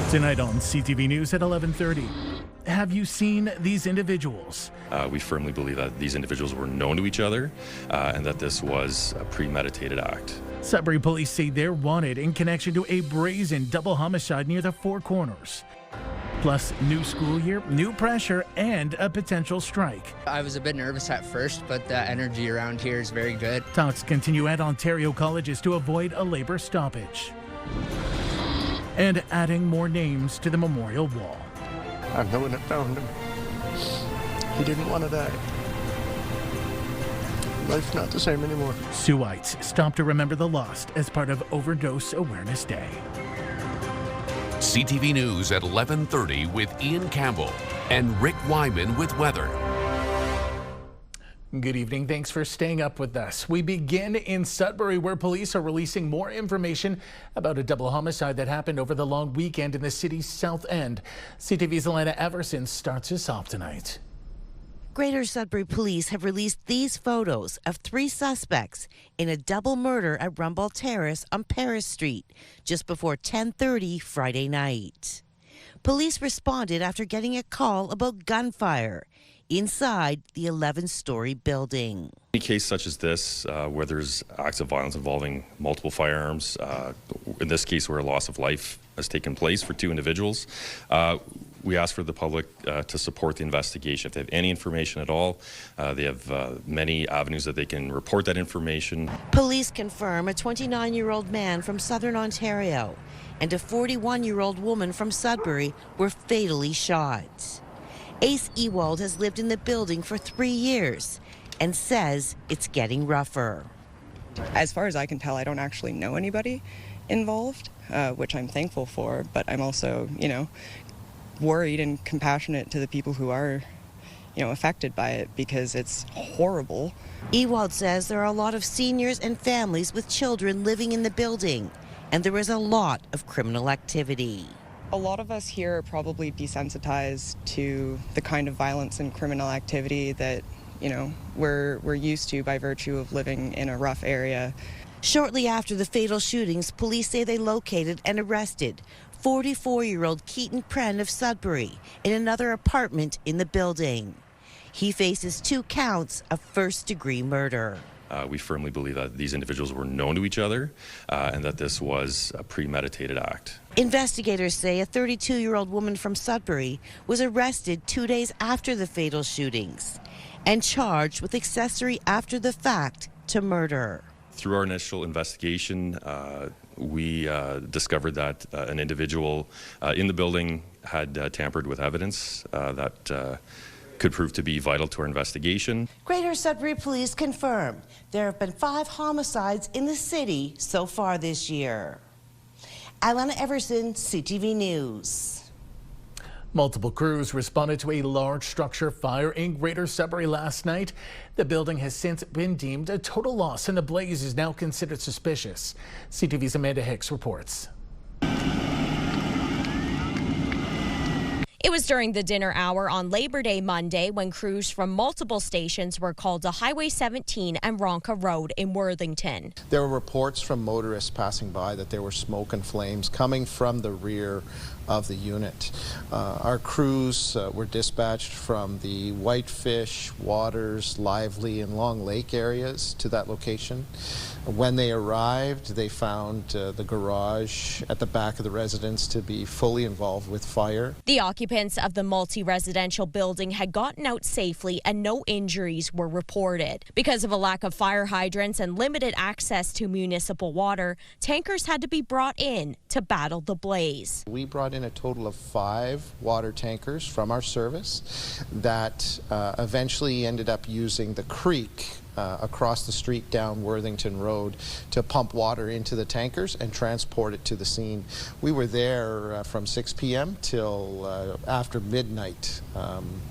Tonight on CTV News at 11:30. Have you seen these individuals? We firmly believe that these individuals were known to each other and that this was a premeditated act. Sudbury police say they're wanted in connection to a brazen double homicide near the Four Corners. Plus, new school year, new pressure, and a potential strike. I was a bit nervous at first, but the energy around here is very good. Talks continue at Ontario colleges to avoid a labor stoppage. And adding more names to the memorial wall. I'm the one that found him. He didn't want to die. Life's not the same anymore. Suites stop to remember the lost as part of Overdose Awareness Day. CTV News at 11:30 with Ian Campbell and Rick Wyman with weather. Good evening. Thanks for staying up with us. We begin in Sudbury, where police are releasing more information about a double homicide that happened over the long weekend in the city's south end. CTV's Elena Everson starts us off tonight. Greater Sudbury police have released these photos of 3 suspects in a double murder at Rumball Terrace on Parry Street just before 10:30 Friday night. Police responded after getting a call about gunfire inside the 11-story building. Any case such as this, where there's acts of violence involving multiple firearms, in this case where a loss of life has taken place for 2 individuals, we ask for the public to support the investigation. If they have any information at all, they have many avenues that they can report that information. Police confirm a 29-year-old man from Southern Ontario and a 41-year-old woman from Sudbury were fatally shot. Ace Ewald has lived in the building for 3 years and says it's getting rougher. As far as I can tell, I don't actually know anybody involved, which I'm thankful for, but I'm also, worried and compassionate to the people who are, affected by it because it's horrible. Ewald says there are a lot of seniors and families with children living in the building, and there is a lot of criminal activity. A lot of us here are probably desensitized to the kind of violence and criminal activity that, we're used to by virtue of living in a rough area. Shortly after the fatal shootings, police say they located and arrested 44-year-old Keaton Pren of Sudbury in another apartment in the building. He faces 2 counts of first-degree murder. We firmly believe that these individuals were known to each other and that this was a premeditated act. Investigators say a 32-year-old woman from Sudbury was arrested 2 days after the fatal shootings and charged with accessory after the fact to murder. Through our initial investigation, we discovered that an individual in the building had tampered with evidence that could prove to be vital to our investigation. Greater Sudbury Police confirm there have been 5 homicides in the city so far this year. Alana Everson, CTV News. Multiple crews responded to a large structure fire in Greater Sudbury last night. The building has since been deemed a total loss and the blaze is now considered suspicious. CTV's Amanda Hicks reports. It was during the dinner hour on Labor Day Monday when crews from multiple stations were called to Highway 17 and Ronca Road in Worthington. There were reports from motorists passing by that there were smoke and flames coming from the rear of the unit. Our crews were dispatched from the Whitefish, Waters, Lively, and Long Lake areas to that location. When they arrived, they found the garage at the back of the residence to be fully involved with fire. The occupants of the multi-residential building had gotten out safely and no injuries were reported. Because of a lack of fire hydrants and limited access to municipal water, tankers had to be brought in to battle the blaze. We brought in a total of 5 water tankers from our service that eventually ended up using the creek across the street down Worthington Road to pump water into the tankers and transport it to the scene. We were there from 6 p.m. till after midnight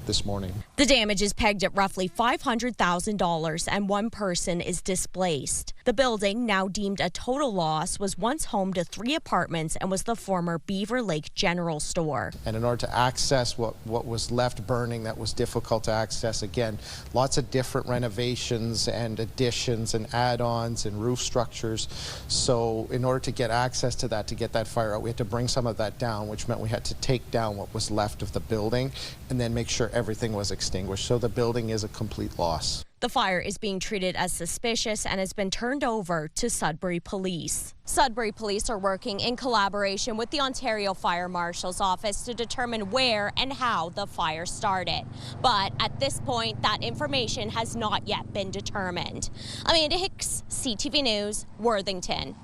this morning. The damage is pegged at roughly $500,000 and 1 person is displaced. The building, now deemed a total loss, was once home to 3 apartments and was the former Beaver Lake General Store. And in order to access what was left burning that was difficult to access, again, lots of different renovations extensions and additions and add-ons and roof structures. So in order to get access to that, to get that fire out, we had to bring some of that down, which meant we had to take down what was left of the building and then make sure everything was extinguished. So the building is a complete loss. The fire is being treated as suspicious and has been turned over to Sudbury Police. Sudbury Police are working in collaboration with the Ontario Fire Marshal's Office to determine where and how the fire started. But at this point, that information has not yet been determined. Amanda Hicks, CTV News, Worthington.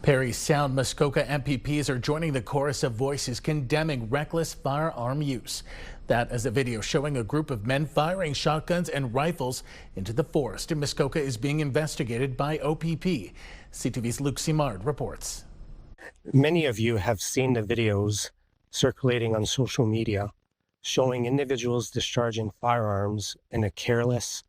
Parry Sound Muskoka MPPs are joining the chorus of voices condemning reckless firearm use. That as a video showing a group of men firing shotguns and rifles into the forest in Muskoka is being investigated by OPP. CTV's Luke Simard reports. Many of you have seen the videos circulating on social media showing individuals discharging firearms in a careless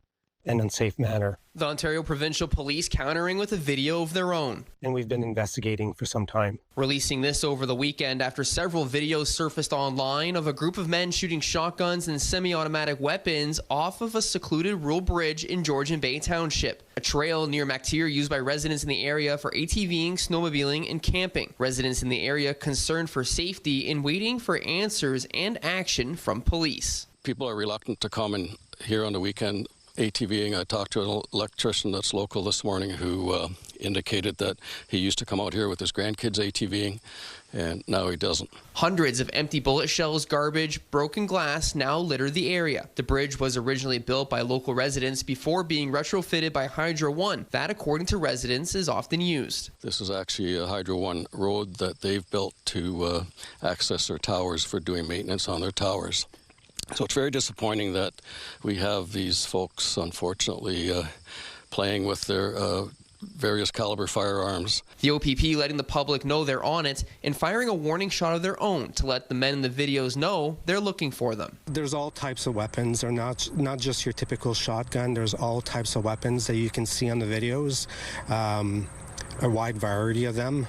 and unsafe manner. The Ontario Provincial Police countering with a video of their own. And we've been investigating for some time. Releasing this over the weekend after several videos surfaced online of a group of men shooting shotguns and semi-automatic weapons off of a secluded rural bridge in Georgian Bay Township, a trail near Mactier used by residents in the area for ATVing, snowmobiling, and camping. Residents in the area concerned for safety and waiting for answers and action from police. People are reluctant to come in here on the weekend ATVing. I talked to an electrician that's local this morning who indicated that he used to come out here with his grandkids ATVing, and now he doesn't. Hundreds of empty bullet shells, garbage, broken glass now litter the area. The bridge was originally built by local residents before being retrofitted by Hydro One. That, according to residents, is often used. This is actually a Hydro One road that they've built to access their towers for doing maintenance on their towers. So it's very disappointing that we have these folks, unfortunately, playing with their various caliber firearms. The OPP letting the public know they're on it and firing a warning shot of their own to let the men in the videos know they're looking for them. There's all types of weapons. They're not just your typical shotgun. There's all types of weapons that you can see on the videos. A wide variety of them.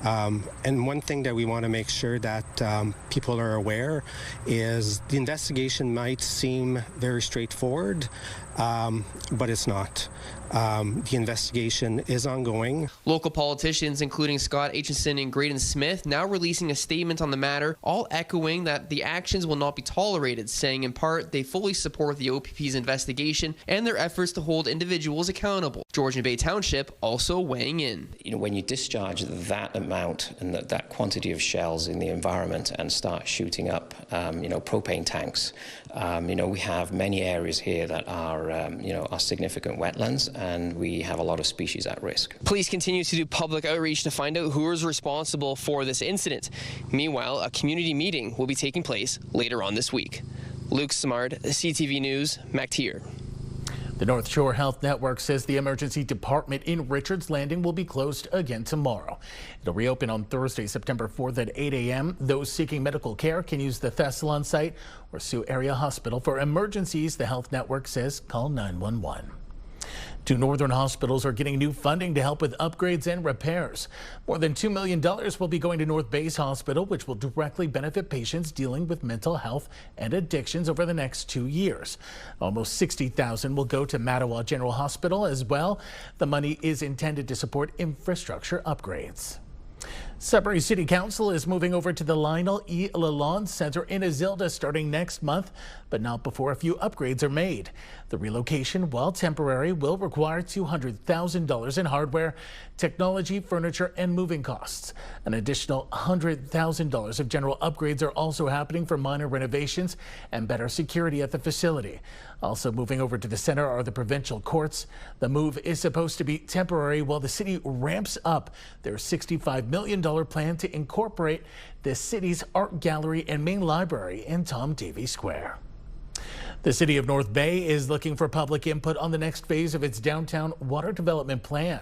And one thing that we want to make sure that people are aware is the investigation might seem very straightforward, but it's not. The investigation is ongoing. Local politicians, including Scott Aitchison and Graydon Smith, now releasing a statement on the matter, all echoing that the actions will not be tolerated, saying in part they fully support the OPP's investigation and their efforts to hold individuals accountable. Georgian Bay Township also weighing in. You know, when you discharge that amount and that quantity of shells in the environment and start shooting up, propane tanks, we have many areas here that are significant wetlands, and we have a lot of species at risk. Police continue to do public outreach to find out who is responsible for this incident. Meanwhile, a community meeting will be taking place later on this week. Luke Simard, CTV News, Mactier. The North Shore Health Network says the emergency department in Richards Landing will be closed again tomorrow. It'll reopen on Thursday, September 4th at 8 a.m. Those seeking medical care can use the Thessalon site or Sioux Area Hospital. For emergencies, the health network says call 911. Two northern hospitals are getting new funding to help with upgrades and repairs. More than $2 million will be going to North Bay's Hospital, which will directly benefit patients dealing with mental health and addictions over the next 2 years. Almost $60,000 will go to Mattawa General Hospital as well. The money is intended to support infrastructure upgrades. Sudbury City Council is moving over to the Lionel E. Lalonde Center in Azilda starting next month, but not before a few upgrades are made. The relocation, while temporary, will require $200,000 in hardware, technology, furniture, and moving costs. An additional $100,000 of general upgrades are also happening for minor renovations and better security at the facility. Also moving over to the center are the provincial courts. The move is supposed to be temporary while the city ramps up their $65 million plan to incorporate the city's art gallery and main library in Tom Davies Square. The city of North Bay is looking for public input on the next phase of its downtown water development plan.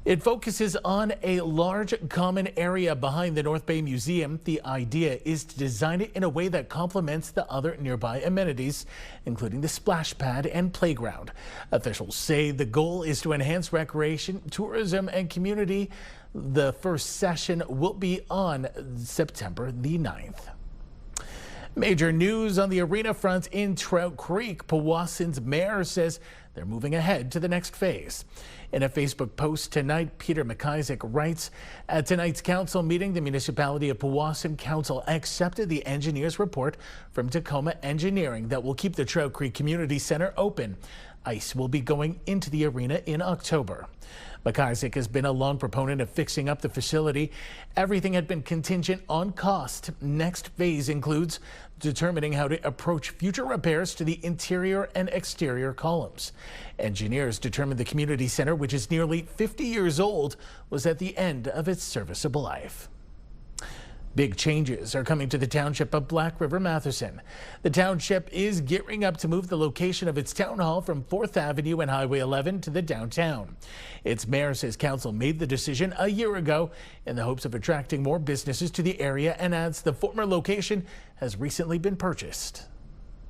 It focuses on a large common area behind the North Bay Museum. The idea is to design it in a way that complements the other nearby amenities, including the splash pad and playground. Officials say the goal is to enhance recreation, tourism, and community. The first session will be on September the 9th. Major news on the arena front in Trout Creek. Powassan's mayor says they're moving ahead to the next phase. In a Facebook post tonight, Peter McIsaac writes, at tonight's council meeting, the municipality of Powassan Council accepted the engineer's report from Tacoma Engineering that will keep the Trout Creek Community Center open. Ice will be going into the arena in October. McIsaac has been a long proponent of fixing up the facility. Everything had been contingent on cost. Next phase includes determining how to approach future repairs to the interior and exterior columns. Engineers determined the community center, which is nearly 50 years old, was at the end of its serviceable life. Big changes are coming to the township of Black River Matheson. The township is gearing up to move the location of its town hall from 4th Avenue and Highway 11 to the downtown. Its mayor says council made the decision a year ago in the hopes of attracting more businesses to the area, and adds the former location has recently been purchased.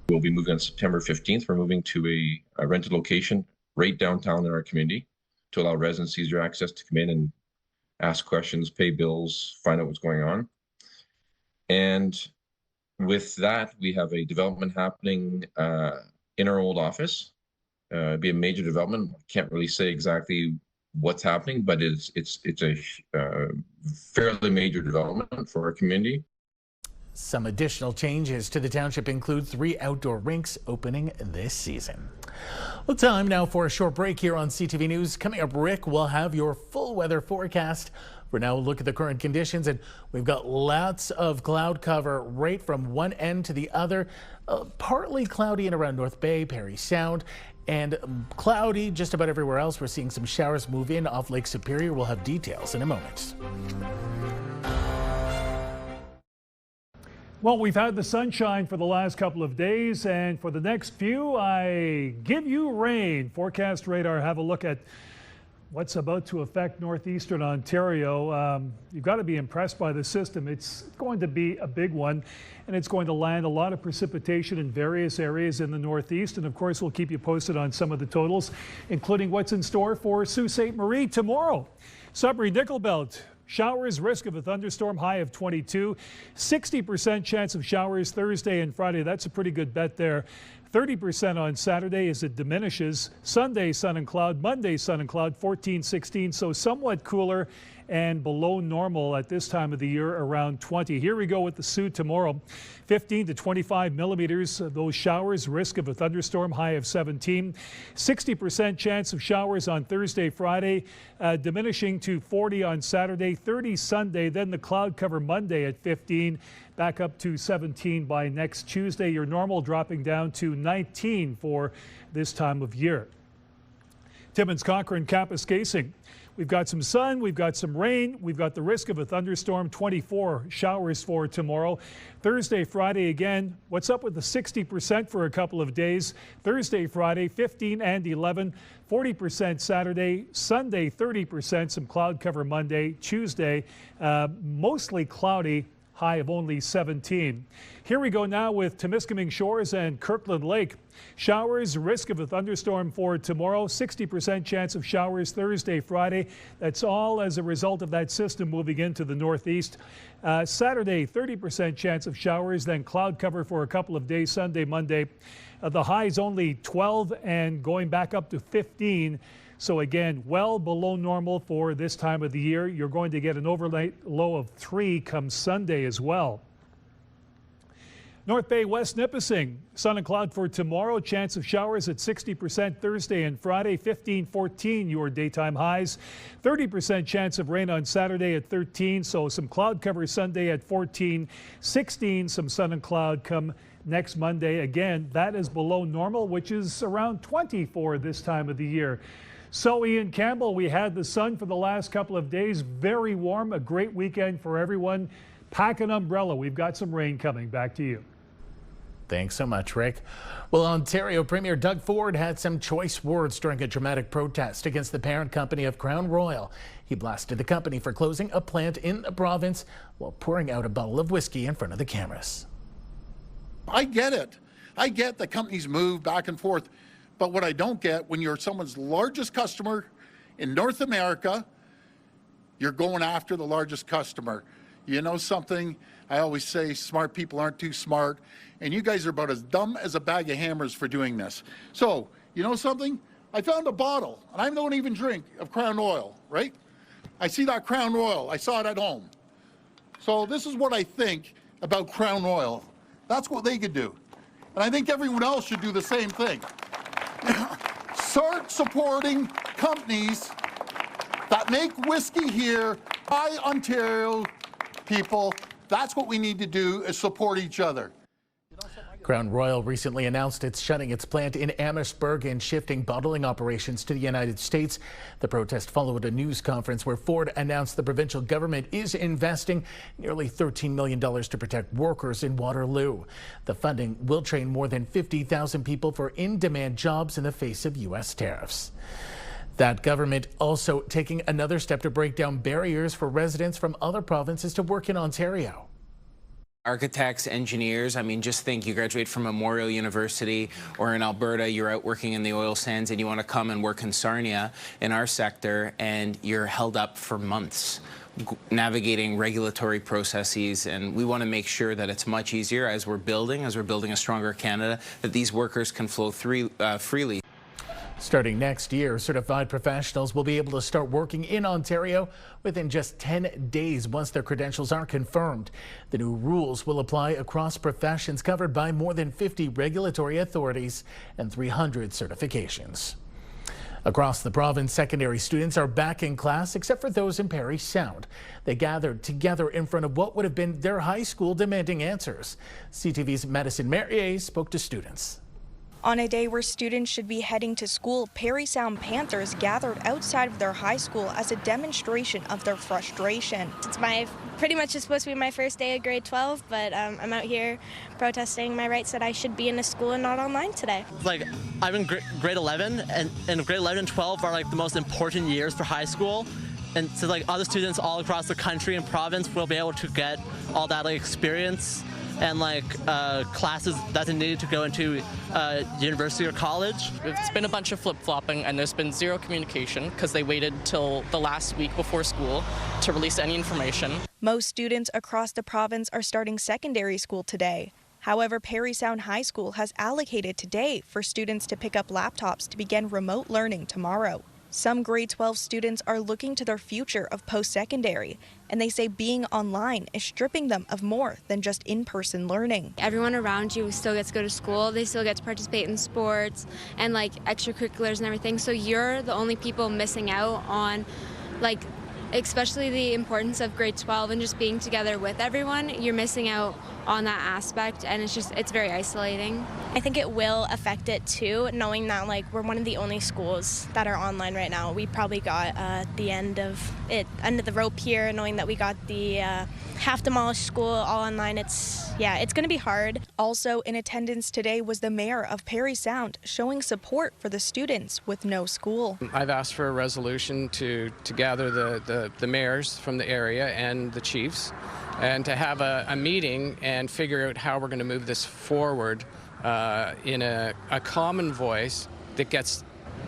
We'll be moving on September 15th. We're moving to a rented location right downtown in our community to allow residents easier access to come in and ask questions, pay bills, find out what's going on. And with that, we have a development happening in our old office. It'd be a major development. Can't really say exactly what's happening, but it's a fairly major development for our community. Some additional changes to the township include 3 outdoor rinks opening this season. Well, time now for a short break here on CTV News. Coming up, Rick will have your full weather forecast. For now, we'll look at the current conditions, and we've got lots of cloud cover right from one end to the other. Partly cloudy in around North Bay, Parry Sound, and cloudy just about everywhere else. We're seeing some showers move in off Lake Superior. We'll have details in a moment. Well, we've had the sunshine for the last couple of days, and for the next few, I give you rain. Forecast radar, have a look at what's about to affect northeastern Ontario. You've got to be impressed by the system. It's going to be a big one, and it's going to land a lot of precipitation in various areas in the northeast. And of course, we'll keep you posted on some of the totals, including what's in store for Sault Ste. Marie tomorrow. Sudbury Nickel Belt. Showers, risk of a thunderstorm, high of 22. 60% chance of showers Thursday and Friday. That's a pretty good bet there. 30% on Saturday as it diminishes. Sunday, sun and cloud. Monday, sun and cloud, 14, 16. So somewhat cooler and below normal at this time of the year, around 20. Here we go with the Soo tomorrow. 15 to 25 millimeters. Those showers, risk of a thunderstorm, high of 17. 60% chance of showers on Thursday, Friday, diminishing to 40 on Saturday, 30 Sunday, then the cloud cover Monday at 15. Back up to 17 by next Tuesday. Your normal dropping down to 19 for this time of year. Timmins, Cochrane, Kapuskasing. We've got some sun, we've got some rain, we've got the risk of a thunderstorm, 24 showers for tomorrow. Thursday, Friday again. What's up with the 60% for a couple of days? Thursday, Friday, 15 and 11, 40% Saturday, Sunday, 30%, some cloud cover Monday, Tuesday, mostly cloudy. High of only 17. Here we go now with Temiskaming Shores and Kirkland Lake. Showers, risk of a thunderstorm for tomorrow. 60% chance of showers Thursday, Friday. That's all as a result of that system moving into the northeast. Saturday, 30% chance of showers, then cloud cover for a couple of days, Sunday, Monday. The high is only 12 and going back up to 15. So again, well below normal for this time of the year. You're going to get an overnight low of 3 come Sunday as well. North Bay, West Nipissing, sun and cloud for tomorrow. Chance of showers at 60% Thursday and Friday, 15, 14 your daytime highs. 30% chance of rain on Saturday at 13, so some cloud cover Sunday at 14, 16, some sun and cloud come next Monday. Again, that is below normal, which is around 20 for this time of the year. So Ian Campbell, we had the sun for the last couple of days, very warm, a great weekend for everyone. Pack an umbrella, we've got some rain coming. Back to you. Thanks so much, Rick. Well, Ontario Premier Doug Ford had some choice words during a dramatic protest against the parent company of Crown Royal. He blasted the company for closing a plant in the province while pouring out a bottle of whiskey in front of the cameras. I get it. I get that companies move back and forth. But what I don't get, when you're someone's largest customer in North America, you're going after the largest customer. You know something? I always say smart people aren't too smart, and you guys are about as dumb as a bag of hammers for doing this. So, you know something? I found a bottle, and I don't even drink, of Crown Oil, right? I see that Crown Oil. I saw it at home. So this is what I think about Crown Oil. That's what they could do. And I think everyone else should do the same thing. Start supporting companies that make whiskey here by Ontario people. That's what we need to do, is support each other. Crown Royal recently announced it's shutting its plant in Amherstburg and shifting bottling operations to the United States. The protest followed a news conference where Ford announced the provincial government is investing nearly $13 million to protect workers in Waterloo. The funding will train more than 50,000 people for in-demand jobs in the face of U.S. tariffs. That government also taking another step to break down barriers for residents from other provinces to work in Ontario. Architects, engineers, I mean, just think you graduate from Memorial University or in Alberta, you're out working in the oil sands and you want to come and work in Sarnia in our sector and you're held up for months navigating regulatory processes, and we want to make sure that it's much easier as we're building a stronger Canada, that these workers can flow freely. Starting next year, certified professionals will be able to start working in Ontario within just 10 days once their credentials are confirmed. The new rules will apply across professions covered by more than 50 regulatory authorities and 300 certifications. Across the province, secondary students are back in class except for those in Parry Sound. They gathered together in front of what would have been their high school demanding answers. CTV's Madison Merrier spoke to students. On a day where students should be heading to school, Parry Sound Panthers gathered outside of their high school as a demonstration of their frustration. It's pretty much it's supposed to be my first day of grade 12, but I'm out here protesting my rights that I should be in a school and not online today. Like, I'm in grade 11, and grade 11 and 12 are like the most important years for high school. And so like other students all across the country and province will be able to get all that like experience and like classes that they needed to go into university or college. It's been a bunch of flip-flopping, and there's been zero communication because they waited till the last week before school to release any information. Most students across the province are starting secondary school today. However, Parry Sound High School has allocated today for students to pick up laptops to begin remote learning tomorrow. Some grade 12 students are looking to their future of post-secondary, and they say being online is stripping them of more than just in-person learning. Everyone around you still gets to go to school, they still get to participate in sports and like extracurriculars and everything, so you're the only people missing out on like especially the importance of grade 12 and just being together with everyone. You're missing out on that aspect, and it's very isolating. I think it will affect it too, knowing that like we're one of the only schools that are online right now. We probably got the end of the rope here, knowing that we got the half demolished school all online. It's going to be hard. Also in attendance today was the mayor of Parry Sound, showing support for the students with no school. I've asked for a resolution to gather the mayors from the area and the chiefs and to have a meeting and figure out how we're going to move this forward in a common voice that gets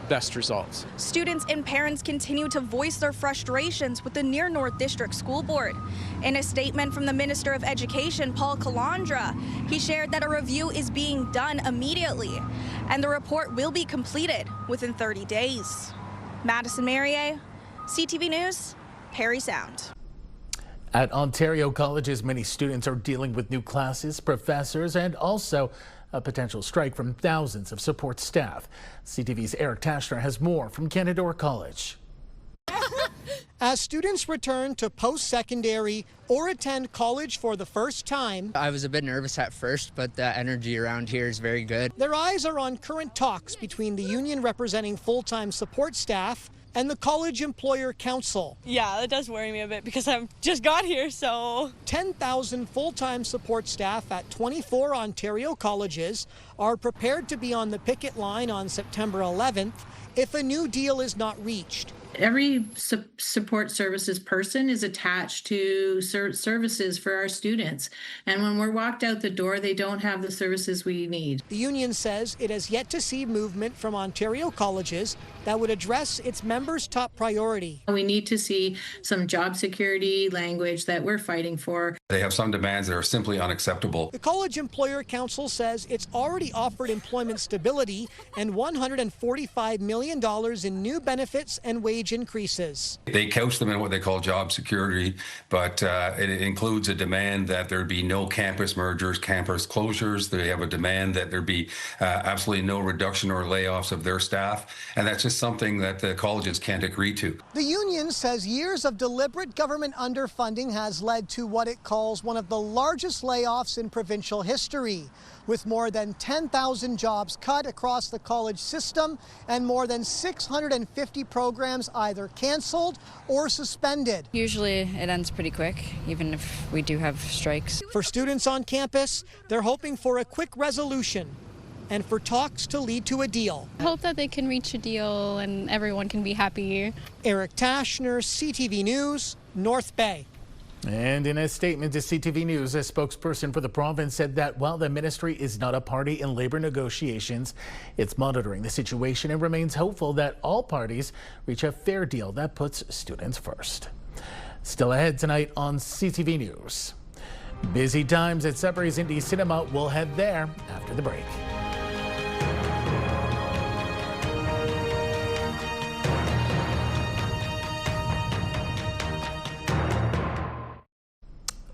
best results. Students and parents continue to voice their frustrations with the Near North District School Board. In a statement from the Minister of Education, Paul Calandra, he shared that a review is being done immediately and the report will be completed within 30 days. Madison Merrier, CTV News, Parry Sound. At Ontario colleges, many students are dealing with new classes, professors, and also a potential strike from thousands of support staff. CTV's Eric Tashner has more from Canadore College. As students return to post-secondary or attend college for the first time, I was a bit nervous at first, but the energy around here is very good. Their eyes are on current talks between the union representing full-time support staff and the College Employer Council. Yeah, that does worry me a bit because I've just got here, so. 10,000 full-time support staff at 24 Ontario colleges are prepared to be on the picket line on September 11th if a new deal is not reached. Every support services person is attached to services for our students. And when we're walked out the door, they don't have the services we need. The union says it has yet to see movement from Ontario colleges that would address its members' top priority. We need to see some job security language that we're fighting for. They have some demands that are simply unacceptable. The College Employer Council says it's already offered employment stability and $145 million in new benefits and wage increases. They couch them in what they call job security, but it includes a demand that there be no campus mergers, campus closures. They have a demand that there be absolutely no reduction or layoffs of their staff, and that's just something that the colleges can't agree to. The union says years of deliberate government underfunding has led to what it calls one of the largest layoffs in provincial history, with more than 10,000 jobs cut across the college system and more than 650 programs either canceled or suspended. Usually it ends pretty quick, even if we do have strikes. For students on campus, they're hoping for a quick resolution and for talks to lead to a deal. I hope that they can reach a deal and everyone can be happy. Eric Tashner, CTV News, North Bay. And in a statement to CTV News, a spokesperson for the province said that while the ministry is not a party in labor negotiations, it's monitoring the situation and remains hopeful that all parties reach a fair deal that puts students first. Still ahead tonight on CTV News. Busy times at Sudbury's Indie Cinema. We'll head there after the break.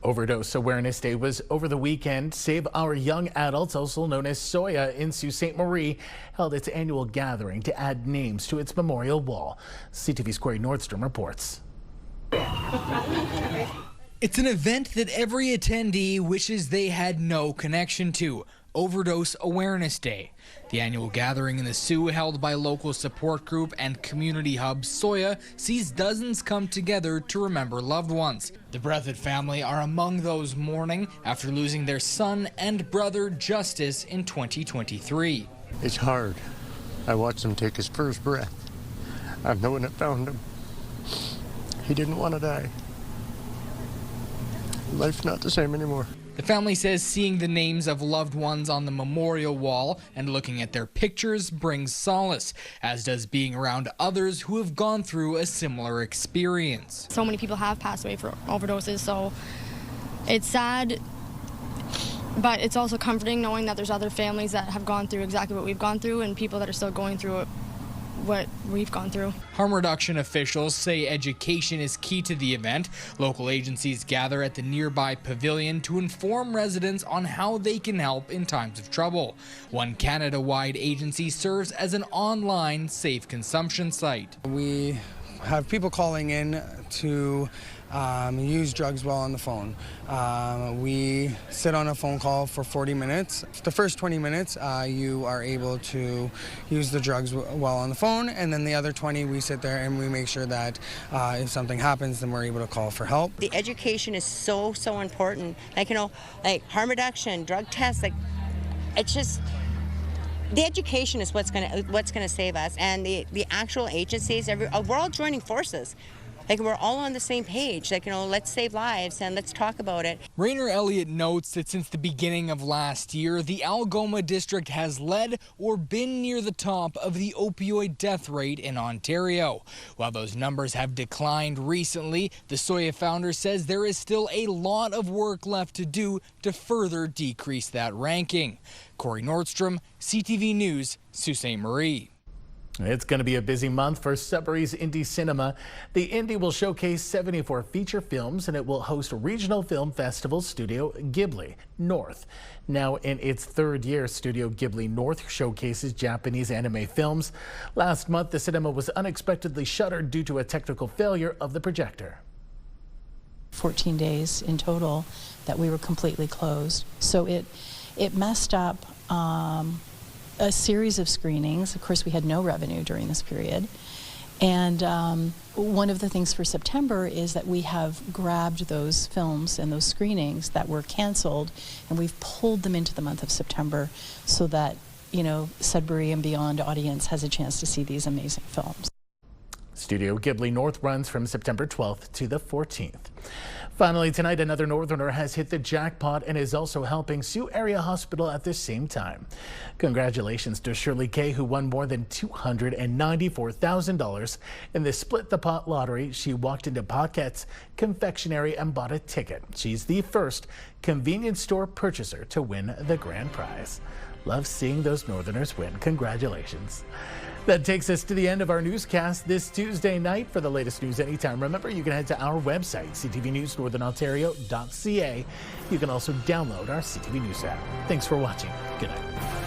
Overdose Awareness Day was over the weekend. Save Our Young Adults, also known as SOYA in Sault Ste. Marie, held its annual gathering to add names to its memorial wall. CTV's Corey Nordstrom reports. It's an event that every attendee wishes they had no connection to. Overdose Awareness Day. The annual gathering in the Sioux, held by local support group and community hub SOYA, sees dozens come together to remember loved ones. The Breathitt family are among those mourning after losing their son and brother Justice in 2023. It's hard. I watched him take his first breath. I've known it found him. He didn't want to die. Life's not the same anymore. The family says seeing the names of loved ones on the memorial wall and looking at their pictures brings solace, as does being around others who have gone through a similar experience. So many people have passed away from overdoses, so it's sad, but it's also comforting knowing that there's other families that have gone through exactly what we've gone through and people that are still going through it. What we've gone through. Harm reduction officials say education is key to the event. Local agencies gather at the nearby pavilion to inform residents on how they can help in times of trouble. One Canada-wide agency serves as an online safe consumption site. We have people calling in to use drugs while on the phone. We sit on a phone call for 40 minutes. The first 20 minutes, you are able to use the drugs while on the phone, and then the other 20, we sit there and we make sure that if something happens, then we're able to call for help. The education is so important. Like, like harm reduction, drug tests, like, it's just, the education is what's gonna save us, and the actual agencies, we're all joining forces. Like, we're all on the same page. Like, let's save lives and let's talk about it. Rainer Elliott notes that since the beginning of last year, the Algoma district has led or been near the top of the opioid death rate in Ontario. While those numbers have declined recently, the SOYA founder says there is still a lot of work left to do to further decrease that ranking. Corey Nordstrom, CTV News, Sault Ste. Marie. It's going to be a busy month for Sudbury's Indie Cinema. The Indie will showcase 74 feature films, and it will host regional film festival Studio Ghibli North. Now in its third year, Studio Ghibli North showcases Japanese anime films. Last month, the cinema was unexpectedly shuttered due to a technical failure of the projector. 14 days in total that we were completely closed. So it messed up a series of screenings. Of course, we had no revenue during this period. And one of the things for September is that we have grabbed those films and those screenings that were canceled, and we've pulled them into the month of September so that, Sudbury and beyond audience has a chance to see these amazing films. Studio Ghibli North runs from September 12th to the 14th. Finally tonight, another Northerner has hit the jackpot and is also helping Sioux Area Hospital at the same time. Congratulations to Shirley Kay, who won more than $294,000 in the Split the Pot lottery. She walked into Paquette's confectionery and bought a ticket. She's the first convenience store purchaser to win the grand prize. Love seeing those Northerners win. Congratulations. That takes us to the end of our newscast this Tuesday night. For the latest news anytime, remember you can head to our website, ctvnewsnorthernontario.ca. You can also download our CTV News app. Thanks for watching. Good night.